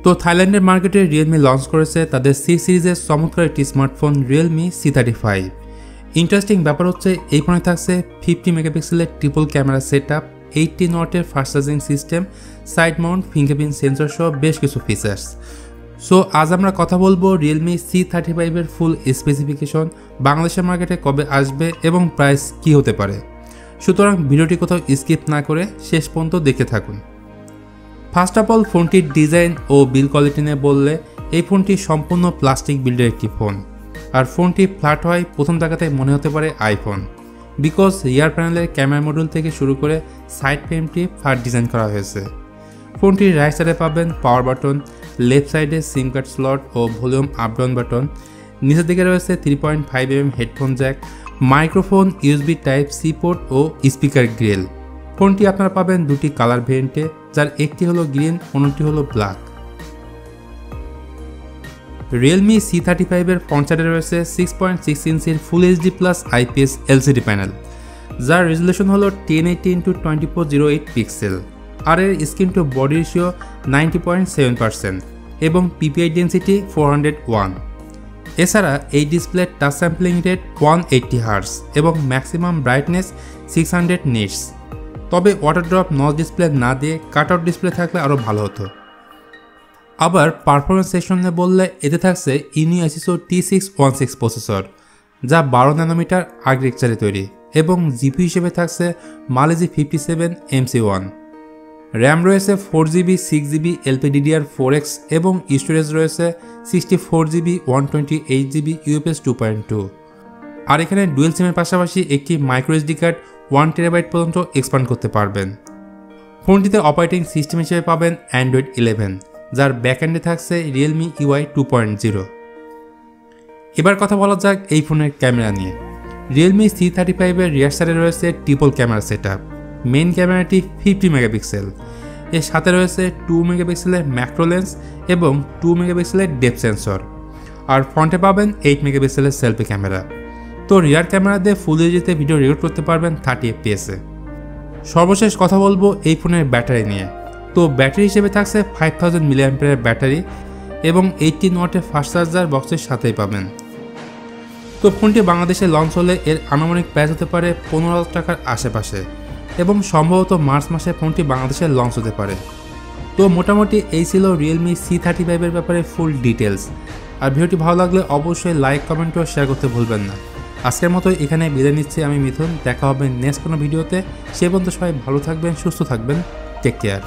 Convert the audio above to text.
তো থাইল্যান্ডের মার্কেটে রিয়েলমি লঞ্চ করেছে তাদের সি সিরিজের চমৎকার একটি স্মার্টফোন রিয়েলমি C35। ইন্টারেস্টিং ব্যাপার হচ্ছে এই ফোনে থাকছে 50 মেগাপিক্সেলের ট্রিপল ক্যামেরা সেট আপ, 18 ওয়াটের fast charging system, side Mount fingerprint sensor সহ বেশ কিছু ফিচার্স। সো আজ আমরা কথা বলবো রিয়েলমি C35 এর ফুল স্পেসিফিকেশন, বাংলাদেশের মার্কেটে কবে আসবে এবং প্রাইস কি হতে পারে। সুতরাং ভিডিওটি কোথাও স্কিপ না করে শেষ পর্যন্ত দেখতে থাকুন। ফার্স্ট অফ অল ফোনটির ডিজাইন ও বিল কোয়ালিটি নিয়ে বললে এই ফোনটি সম্পূর্ণ প্লাস্টিক বিল্ডের একটি ফোন, আর ফোনটি ফ্ল্যাট হয় প্রথম দেখাতে মনে হতে পারে আইফোন, বিকজ রিয়ার প্যানেলের ক্যামেরা মডিউল থেকে শুরু করে সাইড ফ্রেমটি ফ্ল্যাট ডিজাইন করা হয়েছে। ফোনটির রাইট সাইডে পাবেন পাওয়ার বাটন, লেফট সাইডে সিম কার্ড স্লট ও ভলিউম আপ ডাউন বাটন, নিচের দিকে রয়েছে 3.5mm headphone jack, microphone, USB type C port ও স্পিকার গ্রিল। ফোনটি আপনারা পাবেন দুটি কালার ভেরিয়েন্টে, যার একটি হলো গ্রিন, অন্যটি হলো ব্ল্যাক। রিয়েলমি C35 এর ফ্রন্ট সাইডে রয়েছে 6.6 ইঞ্চির full HD plus IPS LCD panel, যার রেজুলেশন হলো 1080x2408 পিক্সেল, আর এর স্ক্রিন টু বডি রেশিও 90.7% এবং PPI ডেন্সিটি 401। এছাড়া এই ডিসপ্লের টাচ স্যাম্পলিং রেট 180 হার্টজ এবং ম্যাক্সিমাম ব্রাইটনেস 600 নিটস। তবে ওয়াটার ড্রপ নচ ডিসপ্লে না দিয়ে কাট আউট ডিসপ্লে থাকলে আরও ভালো হতো। আবার পারফরমেন্স সেকশনে বললে এতে থাকছে ইউনিএসিসো T616 প্রসেসর, যা 12 ন্যানোমিটার আর্কিটেকচারে তৈরি, এবং জিপি হিসেবে থাকছে মালেজি 57 MC1। র্যাম রয়েছে 4GB 6GB LPDDR4X এবং স্টোরেজ রয়েছে 64GB 128GB UFS 2.2। আর এখানে ডুয়েল সিমের পাশাপাশি একটি মাইক্রো SD কার্ড 1TB পর্যন্ত এক্সপ্যান্ড করতে পারবেন। ফোনটিতে অপারেটিং সিস্টেম হিসেবে পাবেন Android 11, যার ব্যাকএন্ডে থাকছে Realme UI 2.0। এবার কথা বলা যাক এই ফোনের ক্যামেরা নিয়ে। Realme C35 এর রিয়ার সাইডে রয়েছে triple camera set up. Main ক্যামেরাটি 50 মেগাপিক্সেল, এর সাথে রয়েছে 2 মেগাপিক্সেলের ম্যাক্রো লেন্স এবং 2 মেগাপিক্সেলের ডেপথ সেন্সর, আর ফ্রন্টে পাবেন 8 মেগাপিক্সেলের সেলফি ক্যামেরা। তো রিয়ার ক্যামেরা দিয়ে ফুল এইচডিতে ভিডিও রেকর্ড করতে পারবেন 30 FPS-এ। সর্বশেষ কথা বলবো এই ফোনের ব্যাটারি নিয়ে। তো ব্যাটারি হিসেবে থাকছে 5000 mAh ব্যাটারি এবং 18 ওয়াটের ফাস্ট চার্জার বক্সের সাথেই পাবেন। তো ফোনটি বাংলাদেশে লঞ্চ হলে এর আনুমানিক প্রাইস হতে পারে 15,000 টাকার আশেপাশে, এবং সম্ভবত মার্চ মাসে ফোনটি বাংলাদেশে লঞ্চ হতে পারে। তো মোটামুটি এই ছিল রিয়েলমি C35 এর ব্যাপারে ফুল ডিটেলস। আর ভিডিওটি ভালো লাগলে অবশ্যই লাইক, কমেন্ট ও শেয়ার করতে ভুলবেন না। আজকের মতো এখানে বিদায় নিচ্ছি আমি মিথুন। দেখা হবে নেক্সট কোনো ভিডিওতে। সে পর্যন্ত সবাই ভালো থাকবেন, সুস্থ থাকবেন। Take care.